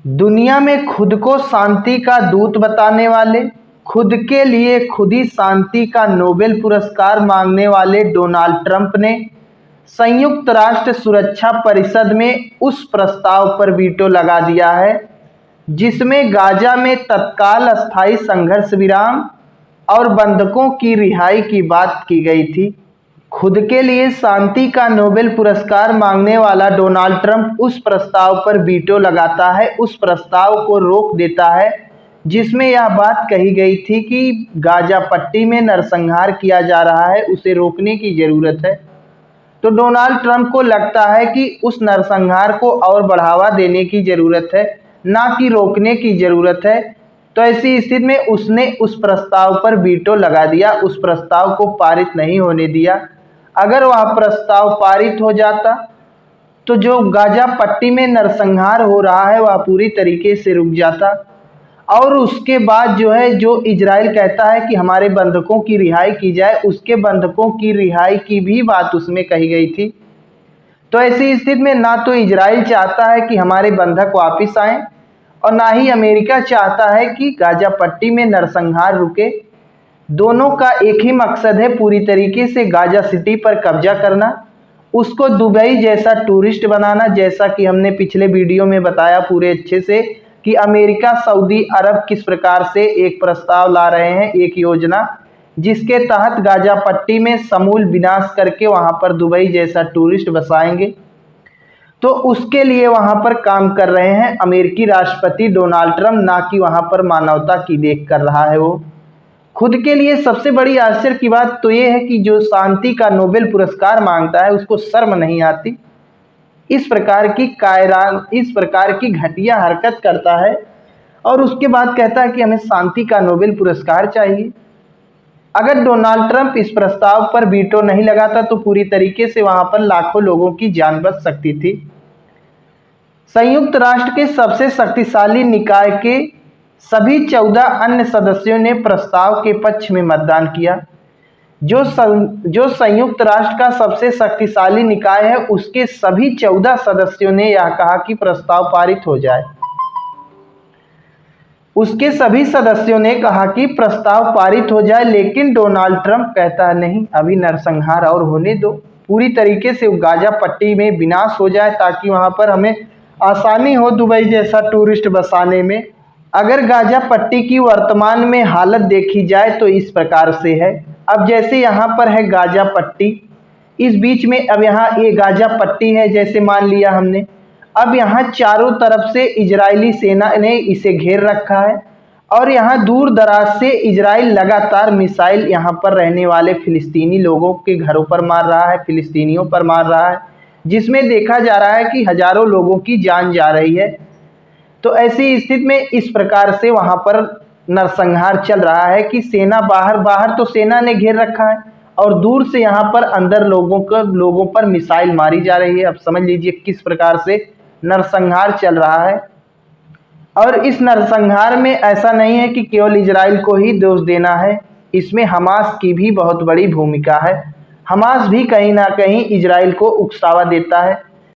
दुनिया में खुद को शांति का दूत बताने वाले, खुद के लिए खुद ही शांति का नोबेल पुरस्कार मांगने वाले डोनाल्ड ट्रंप ने संयुक्त राष्ट्र सुरक्षा परिषद में उस प्रस्ताव पर वीटो लगा दिया है जिसमें गाजा में तत्काल अस्थायी संघर्ष विराम और बंधकों की रिहाई की बात की गई थी। खुद के लिए शांति का नोबेल पुरस्कार मांगने वाला डोनाल्ड ट्रंप उस प्रस्ताव पर वीटो लगाता है, उस प्रस्ताव को रोक देता है जिसमें यह बात कही गई थी कि गाजा पट्टी में नरसंहार किया जा रहा है, उसे रोकने की ज़रूरत है। तो डोनाल्ड ट्रंप को लगता है कि उस नरसंहार को और बढ़ावा देने की ज़रूरत है, ना कि रोकने की ज़रूरत है। तो ऐसी स्थिति में उसने उस प्रस्ताव पर वीटो लगा दिया, उस प्रस्ताव को पारित नहीं होने दिया। अगर वह प्रस्ताव पारित हो जाता तो जो गाजा पट्टी में नरसंहार हो रहा है वह पूरी तरीके से रुक जाता और उसके बाद जो इजराइल कहता है कि हमारे बंधकों की रिहाई की जाए, उसके बंधकों की रिहाई की भी बात उसमें कही गई थी। तो ऐसी स्थिति में ना तो इजराइल चाहता है कि हमारे बंधक वापस आएं और ना ही अमेरिका चाहता है कि गाजा पट्टी में नरसंहार रुके। दोनों का एक ही मकसद है, पूरी तरीके से गाजा सिटी पर कब्जा करना, उसको दुबई जैसा टूरिस्ट बनाना, जैसा कि हमने पिछले वीडियो में बताया पूरे अच्छे से कि अमेरिका सऊदी अरब किस प्रकार से एक प्रस्ताव ला रहे हैं, एक योजना जिसके तहत गाजा पट्टी में समूल विनाश करके वहां पर दुबई जैसा टूरिस्ट बसाएंगे। तो उसके लिए वहां पर काम कर रहे हैं अमेरिकी राष्ट्रपति डोनाल्ड ट्रंप, ना कि वहां पर मानवता की देख कर रहा है वो। खुद के लिए सबसे बड़ी आश्चर्य की बात तो ये है कि जो शांति का नोबेल पुरस्कार मांगता है उसको शर्म नहीं आती, इस प्रकार की घटिया हरकत करता है और उसके बाद कहता है कि हमें शांति का नोबेल पुरस्कार चाहिए। अगर डोनाल्ड ट्रंप इस प्रस्ताव पर वीटो नहीं लगाता तो पूरी तरीके से वहां पर लाखों लोगों की जान बच सकती थी। संयुक्त राष्ट्र के सबसे शक्तिशाली निकाय के सभी 14 अन्य सदस्यों ने प्रस्ताव के पक्ष में मतदान किया। जो संयुक्त राष्ट्र का सबसे शक्तिशाली निकाय है उसके सभी 14 सदस्यों ने यह कहा कि प्रस्ताव पारित हो जाए। उसके सभी सदस्यों ने कहा कि प्रस्ताव पारित हो जाए, लेकिन डोनाल्ड ट्रंप कहता है नहीं, अभी नरसंहार और होने दो, पूरी तरीके से गाजा पट्टी में विनाश हो जाए ताकि वहां पर हमें आसानी हो दुबई जैसा टूरिस्ट बसाने में। अगर गाजा पट्टी की वर्तमान में हालत देखी जाए तो इस प्रकार से है। अब जैसे यहाँ पर है गाजा पट्टी, इस बीच में अब यहाँ ये गाजा पट्टी है जैसे मान लिया हमने। अब यहाँ चारों तरफ से इजरायली सेना ने इसे घेर रखा है और यहाँ दूर दराज से इजराइल लगातार मिसाइल यहाँ पर रहने वाले फिलिस्तीनी लोगों के घरों पर मार रहा है, फिलिस्तीनियों पर मार रहा है, जिसमें देखा जा रहा है कि हजारों लोगों की जान जा रही है। तो ऐसी स्थिति में इस प्रकार से वहां पर नरसंहार चल रहा है कि सेना बाहर तो सेना ने घेर रखा है और दूर से यहाँ पर अंदर लोगों पर मिसाइल मारी जा रही है। अब समझ लीजिए किस प्रकार से नरसंहार चल रहा है। और इस नरसंहार में ऐसा नहीं है कि केवल इजराइल को ही दोष देना है, इसमें हमास की भी बहुत बड़ी भूमिका है। हमास भी कहीं ना कहीं इजराइल को उकसावा देता है।